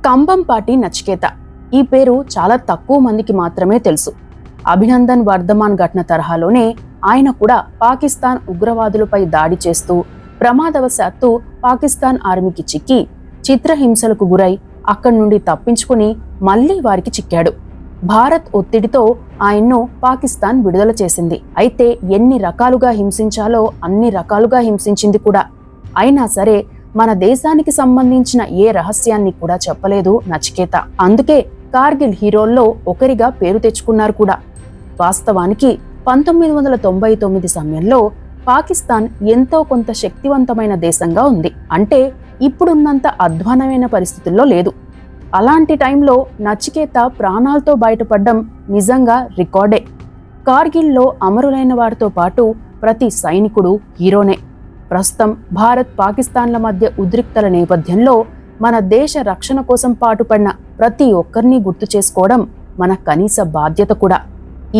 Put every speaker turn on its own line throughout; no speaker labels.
కంబంపాటి నచికేత. ఈ పేరు చాలా తక్కువ మందికి మాత్రమే తెలుసు. అభినందన్ వర్ధమాన్ ఘటన తరహాలోనే ఆయన కూడా పాకిస్తాన్ ఉగ్రవాదులపై దాడి చేస్తూ ప్రమాదవశాత్తు పాకిస్తాన్ ఆర్మీకి చిక్కి చిత్రహింసలకు గురై అక్కడి నుండి తప్పించుకుని మళ్లీ వారికి చిక్కాడు. భారత్ ఒత్తిడితో ఆయన్ను పాకిస్తాన్ విడుదల చేసింది. అయితే ఎన్ని రకాలుగా హింసించాలో అన్ని రకాలుగా హింసించింది కూడా. అయినా సరే మన దేశానికి సంబంధించిన ఏ రహస్యాన్ని కూడా చెప్పలేదు నచికేత. అందుకే కార్గిల్ హీరోల్లో ఒకరిగా పేరు తెచ్చుకున్నారు కూడా. వాస్తవానికి 1999 సమయంలో పాకిస్తాన్ ఎంతో కొంత శక్తివంతమైన దేశంగా ఉంది. అంటే ఇప్పుడున్నంత అధ్వానమైన పరిస్థితుల్లో లేదు. అలాంటి టైంలో నచికేత ప్రాణాలతో బయటపడ్డం నిజంగా రికార్డే. కార్గిల్లో అమరులైన వారితో పాటు ప్రతి సైనికుడు హీరోనే. ప్రస్తుతం భారత్ పాకిస్తాన్ల మధ్య ఉద్రిక్తల నేపథ్యంలో మన దేశ రక్షణ కోసం పాటుపడిన ప్రతి ఒక్కరిని గుర్తు చేసుకోవడం మన కనీస బాధ్యత కూడా.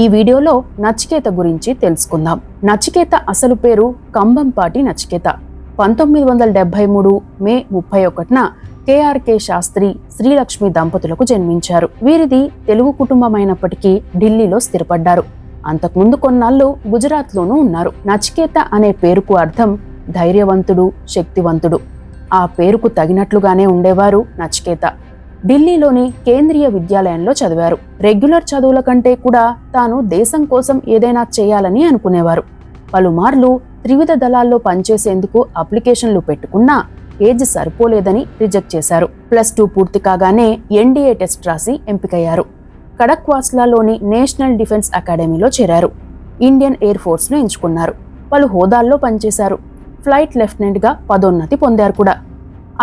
ఈ వీడియోలో నచికేత గురించి తెలుసుకుందాం. నచికేత అసలు పేరు కంబంపాటి నచికేత. 1973 మే 31న కేఆర్కే శాస్త్రి, శ్రీలక్ష్మి దంపతులకు జన్మించారు. వీరిది తెలుగు కుటుంబమైనప్పటికీ ఢిల్లీలో స్థిరపడ్డారు. అంతకుముందు కొన్నాళ్ళు గుజరాత్లోనూ ఉన్నారు. నచికేత అనే పేరుకు అర్థం ధైర్యవంతుడు, శక్తివంతుడు. ఆ పేరుకు తగినట్లుగానే ఉండేవారు నచికేత. ఢిల్లీలోని కేంద్రీయ విద్యాలయంలో చదివారు. రెగ్యులర్ చదువుల కంటే కూడా తాను దేశం కోసం ఏదైనా చేయాలని అనుకునేవారు. పలుమార్లు త్రివిధ దళాల్లో పనిచేసేందుకు అప్లికేషన్లు పెట్టుకున్నా ఏజ్ సరిపోలేదని రిజెక్ట్ చేశారు. +2 పూర్తి కాగానే ఎన్డీఏ టెస్ట్ రాసి ఎంపికయ్యారు. కడక్వాస్లాలోని నేషనల్ డిఫెన్స్ అకాడమీలో చేరారు. ఇండియన్ ఎయిర్ ఫోర్స్ను ఎంచుకున్నారు. పలు హోదాల్లో పనిచేశారు. ఫ్లైట్ లెఫ్టినెంట్గా పదోన్నతి పొందారు కూడా.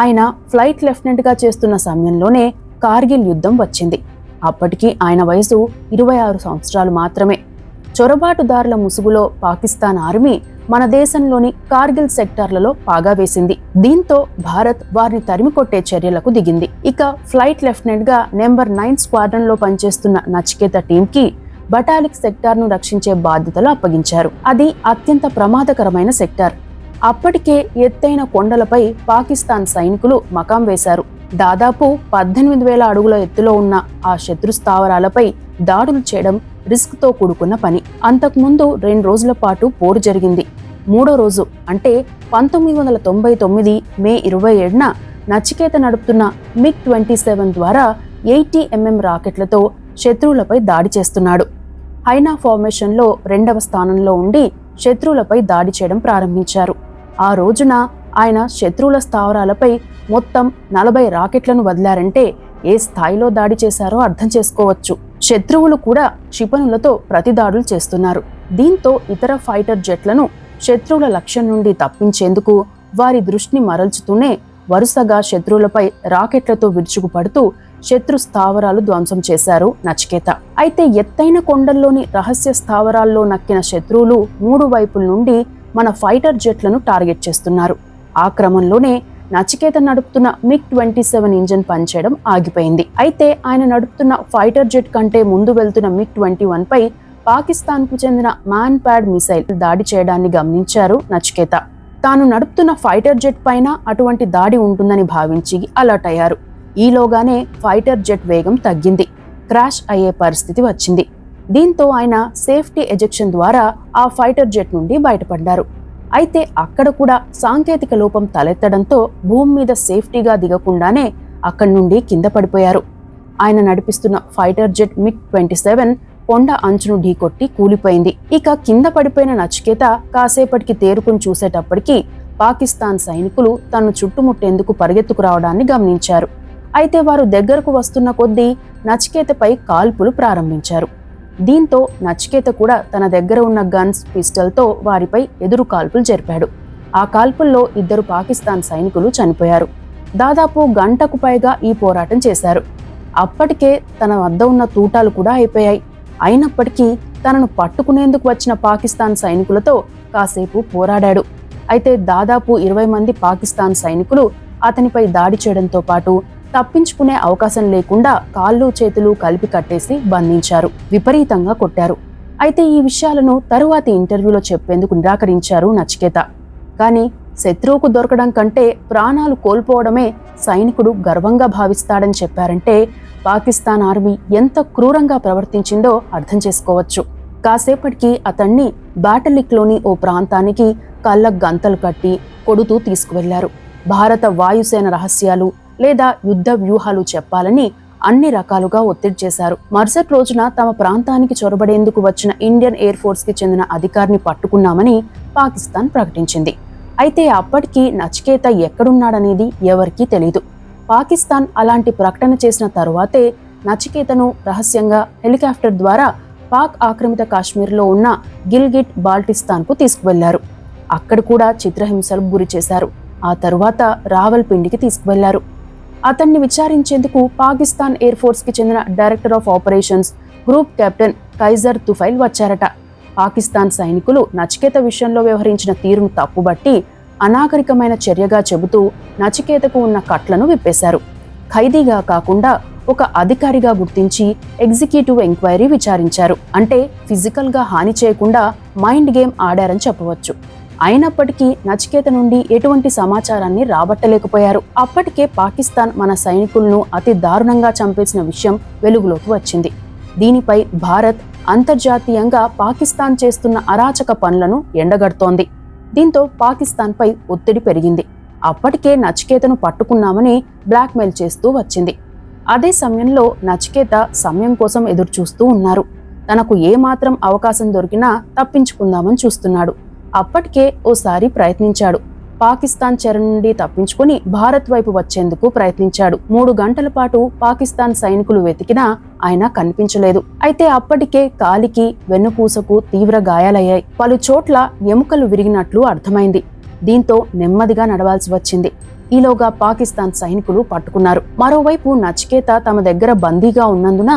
ఆయన ఫ్లైట్ లెఫ్టినెంట్గా చేస్తున్న సమయంలోనే కార్గిల్ యుద్ధం వచ్చింది. అప్పటికి ఆయన వయసు 26 సంవత్సరాలు మాత్రమే. చొరబాటుదారుల ముసుగులో పాకిస్తాన్ ఆర్మీ మన దేశంలోని కార్గిల్ సెక్టార్లలో పాగా వేసింది. దీంతో భారత్ వారిని తరిమికొట్టే చర్యలకు దిగింది. ఇక ఫ్లైట్ లెఫ్టినెంట్గా నెంబర్ 9 స్క్వాడ్రన్లో పనిచేస్తున్న నచికేత టీంకి బటాలిక్ సెక్టార్ను రక్షించే బాధ్యతలు అప్పగించారు. అది అత్యంత ప్రమాదకరమైన సెక్టార్. అప్పటికే ఎత్తైన కొండలపై పాకిస్తాన్ సైనికులు మకాం వేశారు. దాదాపు 18,000 అడుగుల ఎత్తులో ఉన్న ఆ శత్రు స్థావరాలపై దాడులు చేయడం రిస్క్తో కూడుకున్న పని. అంతకుముందు 2 రోజుల పాటు పోరు జరిగింది. 3వ రోజు అంటే 1999 మే 27న నచికేత నడుపుతున్న MiG-27 ద్వారా 80 mm రాకెట్లతో శత్రువులపై దాడి చేస్తున్నాడు. హైనా ఫార్మేషన్లో 2వ స్థానంలో ఉండి శత్రువులపై దాడి చేయడం ప్రారంభించారు. ఆ రోజున ఆయన శత్రువుల స్థావరాలపై మొత్తం 40 రాకెట్లను వదిలారంటే ఏ స్థాయిలో దాడి చేశారో అర్థం చేసుకోవచ్చు. శత్రువులు కూడా క్షిపణులతో ప్రతిదాడులు చేస్తున్నారు. దీంతో ఇతర ఫైటర్ జెట్లను శత్రువుల లక్ష్యం నుండి తప్పించేందుకు వారి దృష్టిని మరల్చుతూనే వరుసగా శత్రువులపై రాకెట్లతో విరుచుకుపడుతూ శత్రు స్థావరాలు ధ్వంసం చేశారు నచికేత. అయితే ఎత్తైన కొండల్లోని రహస్య స్థావరాల్లో నక్కిన శత్రువులు 3 వైపుల నుండి మన ఫైటర్ జెట్లను టార్గెట్ చేస్తున్నారు. ఆ క్రమంలోనే నచికేత నడుపుతున్న MiG-27 ఇంజిన్ పనిచేయడం ఆగిపోయింది. అయితే ఆయన నడుపుతున్న ఫైటర్ జెట్ కంటే ముందు వెళ్తున్న MiG-21 పై పాకిస్తాన్కు చెందిన మ్యాన్ ప్యాడ్ మిసైల్ దాడి చేయడాన్ని గమనించారు నచికేత. తాను నడుపుతున్న ఫైటర్ జెట్ పైన అటువంటి దాడి ఉంటుందని భావించి అలర్ట్ అయ్యారు. ఈలోగానే ఫైటర్ జెట్ వేగం తగ్గింది. క్రాష్ అయ్యే పరిస్థితి వచ్చింది. దీంతో ఆయన సేఫ్టీ ఎజెక్షన్ ద్వారా ఆ ఫైటర్ జెట్ నుండి బయటపడ్డారు. అయితే అక్కడ కూడా సాంకేతిక లోపం తలెత్తడంతో భూమి మీద సేఫ్టీగా దిగకుండానే అక్కడి నుండి కింద పడిపోయారు. ఆయన నడిపిస్తున్న ఫైటర్ జెట్ MiG-27 కొండ అంచును ఢీకొట్టి కూలిపోయింది. ఇక కింద పడిపోయిన నచికేత కాసేపటికి తేరుకుని చూసేటప్పటికి పాకిస్తాన్ సైనికులు తనను చుట్టుముట్టేందుకు పరిగెత్తుకు రావడాన్ని గమనించారు. అయితే వారు దగ్గరకు వస్తున్న కొద్దీ నచికేతపై కాల్పులు ప్రారంభించారు. దీంతో నచికేత కూడా తన దగ్గర ఉన్న గన్స్, పిస్టల్తో వారిపై ఎదురు కాల్పులు జరిపాడు. ఆ కాల్పుల్లో 2 పాకిస్తాన్ సైనికులు చనిపోయారు. దాదాపు గంటకు పైగా ఈ పోరాటం చేశారు. అప్పటికే తన వద్ద ఉన్న తూటాలు కూడా అయిపోయాయి. అయినప్పటికీ తనను పట్టుకునేందుకు వచ్చిన పాకిస్తాన్ సైనికులతో కాసేపు పోరాడాడు. అయితే దాదాపు 20 మంది పాకిస్తాన్ సైనికులు అతనిపై దాడి చేయడంతో పాటు తప్పించుకునే అవకాశం లేకుండా కాళ్ళు చేతులు కలిపి కట్టేసి బంధించారు. విపరీతంగా కొట్టారు. అయితే ఈ విషయాలను తరువాతి ఇంటర్వ్యూలో చెప్పేందుకు నిరాకరించారు నచికేత. కానీ శత్రువుకు దొరకడం కంటే ప్రాణాలు కోల్పోవడమే సైనికుడు గర్వంగా భావిస్తాడని చెప్పారంటే పాకిస్తాన్ ఆర్మీ ఎంత క్రూరంగా ప్రవర్తించిందో అర్థం చేసుకోవచ్చు. కాసేపటికి అతన్ని బాటలిక్లోని ఓ ప్రాంతానికి కళ్ళకు గంతలు కట్టి కొడుతూ తీసుకువెళ్లారు. భారత వాయుసేన రహస్యాలు లేదా యుద్ధ వ్యూహాలు చెప్పాలని అన్ని రకాలుగా ఒత్తిడి చేశారు. మరుసటి రోజున తమ ప్రాంతానికి చొరబడేందుకు వచ్చిన ఇండియన్ ఎయిర్ ఫోర్స్ కి చెందిన అధికారిని పట్టుకున్నామని పాకిస్తాన్ ప్రకటించింది. అయితే అప్పటికి నచికేత ఎక్కడున్నాడనేది ఎవరికీ తెలీదు. పాకిస్తాన్ అలాంటి ప్రకటన చేసిన తరువాతే నచికేతను రహస్యంగా హెలికాప్టర్ ద్వారా పాక్ ఆక్రమిత కాశ్మీర్లో ఉన్న గిల్గిట్ బాల్టిస్తాన్కు తీసుకువెళ్లారు. అక్కడ కూడా చిత్రహింసలకు గురి చేశారు. ఆ తరువాత రావల్పిండికి తీసుకువెళ్లారు. అతన్ని విచారించేందుకు పాకిస్తాన్ ఎయిర్ ఫోర్స్ కి చెందిన director of operations group captain Kaiser Tufail వచ్చారట. పాకిస్తాన్ సైనికులు నచికేత విషయంలో వ్యవహరించిన తీరును తప్పుబట్టి అనాగరికమైన చర్యగా చెబుతూ నచికేతకు ఉన్న కట్లను విప్పేశారు. ఖైదీగా కాకుండా ఒక అధికారిగా గుర్తించి ఎగ్జిక్యూటివ్ ఎంక్వైరీ విచారించారు. అంటే ఫిజికల్ గా హాని చేయకుండా మైండ్ గేమ్ ఆడారని చెప్పవచ్చు. అయినప్పటికీ నచికేత నుండి ఎటువంటి సమాచారాన్ని రాబట్టలేకపోయారు. అప్పటికే పాకిస్తాన్ మన సైనికులను అతి దారుణంగా చంపేసిన విషయం వెలుగులోకి వచ్చింది. దీనిపై భారత్ అంతర్జాతీయంగా పాకిస్తాన్ చేస్తున్న అరాచక పనులను ఎండగడుతోంది. దీంతో పాకిస్తాన్పై ఒత్తిడి పెరిగింది. అప్పటికే నచికేతను పట్టుకున్నామని బ్లాక్మెయిల్ చేస్తూ వచ్చింది. అదే సమయంలో నచికేత సమయం కోసం ఎదురుచూస్తూ ఉన్నారు. తనకు ఏమాత్రం అవకాశం దొరికినా తప్పించుకుందామని చూస్తున్నాడు. అప్పటికే ఓసారి ప్రయత్నించాడు. పాకిస్తాన్ చెర నుండి తప్పించుకుని భారత్ వైపు వచ్చేందుకు ప్రయత్నించాడు. 3 గంటల పాటు పాకిస్తాన్ సైనికులు వెతికినా ఆయన కనిపించలేదు. అయితే అప్పటికే కాలికి వెన్నుపూసకు తీవ్ర గాయాలయ్యాయి. పలు చోట్ల ఎముకలు విరిగినట్లు అర్థమైంది. దీంతో నెమ్మదిగా నడవాల్సి వచ్చింది. ఈలోగా పాకిస్తాన్ సైనికులు పట్టుకున్నారు. మరోవైపు నచికేత తమ దగ్గర బందీగా ఉన్నందున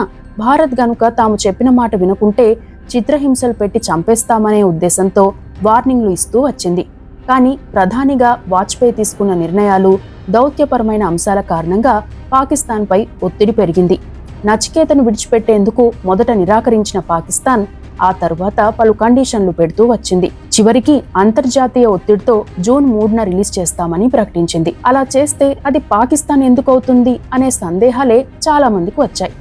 భారత్ గనుక తాము చెప్పిన మాట వినుకుంటే చిత్రహింసలు పెట్టి చంపేస్తామనే ఉద్దేశంతో వార్నింగ్లు ఇస్తూ వచ్చింది. కానీ ప్రధానిగా వాజ్పేయి తీసుకున్న నిర్ణయాలు, దౌత్యపరమైన అంశాల కారణంగా పాకిస్తాన్పై ఒత్తిడి పెరిగింది. నచికేతను విడిచిపెట్టేందుకు మొదట నిరాకరించిన పాకిస్తాన్ ఆ తరువాత పలు కండిషన్లు పెడుతూ వచ్చింది. చివరికి అంతర్జాతీయ ఒత్తిడితో జూన్ 3న రిలీజ్ చేస్తామని ప్రకటించింది. అలా చేస్తే అది పాకిస్తాన్ ఎందుకు అవుతుంది అనే సందేహాలే చాలా మందికి వచ్చాయి.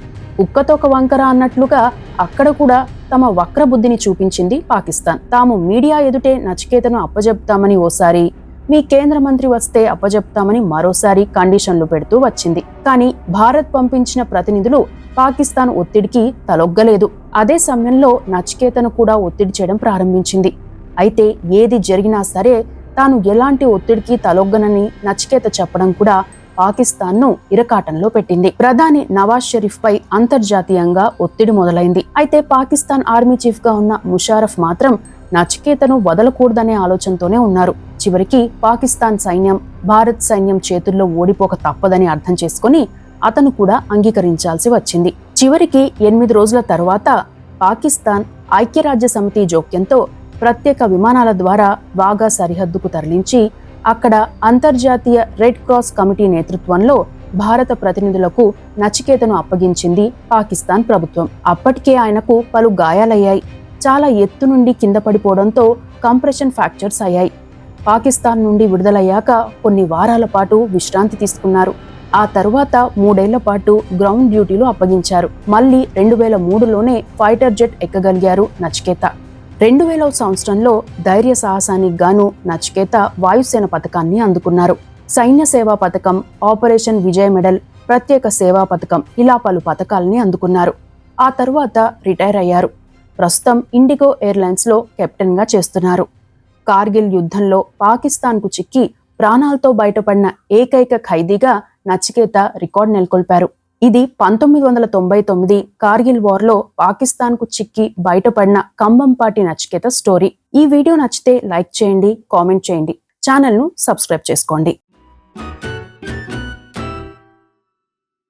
ఉక్కతోక వంకర అన్నట్లుగా అక్కడ కూడా తమ వక్ర బుద్ధిని చూపించింది పాకిస్తాన్. తాము మీడియా ఎదుటే నచికేతను అప్పజెప్తామని ఓసారి, మీ కేంద్ర మంత్రి వస్తే అప్పజెప్తామని మరోసారి కండిషన్లు పెడుతూ వచ్చింది. కానీ భారత్ పంపించిన ప్రతినిధులు పాకిస్తాన్ ఒత్తిడికి తలొగ్గలేదు. అదే సమయంలో నచికేతను కూడా ఒత్తిడి చేయడం ప్రారంభించింది. అయితే ఏది జరిగినా సరే తాను ఎలాంటి ఒత్తిడికి తలొగ్గనని నచికేత చెప్పడం కూడా పాకిస్తాన్ను ఇరకాటంలో పెట్టింది. ప్రధాని నవాజ్ షరీఫ్ పై అంతర్జాతీయంగా ఒత్తిడి మొదలైంది. అయితే పాకిస్తాన్ ఆర్మీ చీఫ్ గా ఉన్న ముషారఫ్ మాత్రం నచికేతను వదలకూడదనే ఆలోచనతోనే ఉన్నారు. చివరికి పాకిస్తాన్ సైన్యం భారత్ సైన్యం చేతుల్లో ఓడిపోక తప్పదని అర్థం చేసుకుని అతను కూడా అంగీకరించాల్సి వచ్చింది. చివరికి 8 రోజుల తరువాత పాకిస్తాన్ ఐక్యరాజ్య సమితి జోక్యంతో ప్రత్యేక విమానాల ద్వారా వాఘా సరిహద్దుకు తరలించి అక్కడ అంతర్జాతీయ రెడ్ క్రాస్ కమిటీ నేతృత్వంలో భారత ప్రతినిధులకు నచికేతను అప్పగించింది పాకిస్తాన్ ప్రభుత్వం. అప్పటికే ఆయనకు పలు గాయాలయ్యాయి. చాలా ఎత్తు నుండి కింద పడిపోవడంతో కంప్రెషన్ ఫ్రాక్చర్స్ అయ్యాయి. పాకిస్తాన్ నుండి విడుదలయ్యాక కొన్ని వారాల పాటు విశ్రాంతి తీసుకున్నారు. ఆ తరువాత 3 ఏళ్ల పాటు గ్రౌండ్ డ్యూటీలు అప్పగించారు. మళ్లీ 2003లోనే ఫైటర్ జెట్ ఎక్కగలిగారు నచికేత. 2000వ సంవత్సరంలో ధైర్య సాహసానికి గాను నచికేత వాయుసేన పథకాన్ని అందుకున్నారు. సైన్య సేవా పథకం, ఆపరేషన్ విజయ్ మెడల్, ప్రత్యేక సేవా పథకం ఇలా పలు పథకాలని అందుకున్నారు. ఆ తరువాత రిటైర్ అయ్యారు. ప్రస్తుతం ఇండిగో ఎయిర్లైన్స్ లో కెప్టెన్ గా చేస్తున్నారు. కార్గిల్ యుద్ధంలో పాకిస్తాన్కు చిక్కి ప్రాణాలతో బయటపడిన ఏకైక ఖైదీగా నచికేత రికార్డు నెలకొల్పారు. ఇది 1999 కార్గిల్ వార్లో పాకిస్తాన్కు చిక్కి బయటపడిన కంబంపాటి నచికేత స్టోరీ. ఈ వీడియో నచ్చితే లైక్ చేయండి, కామెంట్ చేయండి, ఛానల్ను సబ్స్క్రైబ్ చేసుకోండి.